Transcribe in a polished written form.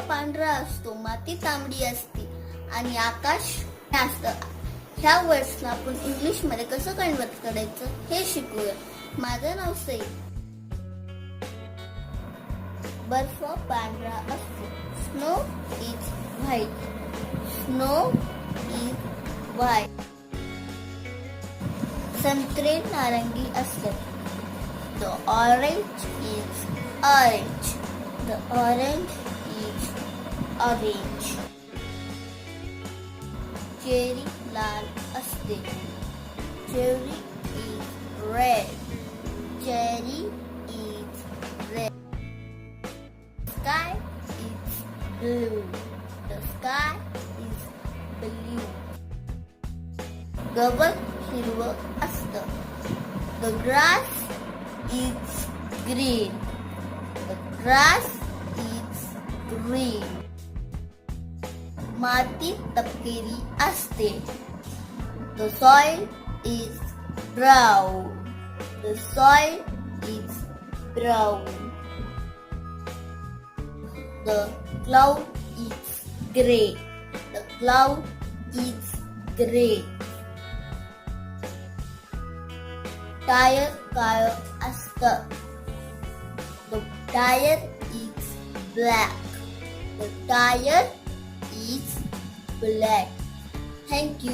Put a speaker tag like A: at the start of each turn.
A: पांढरा असतो, माती तांबडी असते आणि आकाश असतं. ह्या वर्ड्सला आपण इंग्लिश मध्ये कसं कन्वर्ट करायचं हे शिकूया. माझं नाव सई. बर्फ पांढरा असतो. Snow is white. Snow is white. संत्रे नारंगी असतात. The orange is orange. The orange is orange. Cherry लाल असते. Cherry is red. Cherry is red. Sky is blue. The sky is blue. गवत हिरवं असतं. The grass is green. The grass is green. माती तपकिरी असते. The soil is brown. The soil is brown. The cloud is gray. The cloud is gray. Tyre काळं असतं. The tire is black. The tire is black. Thank you.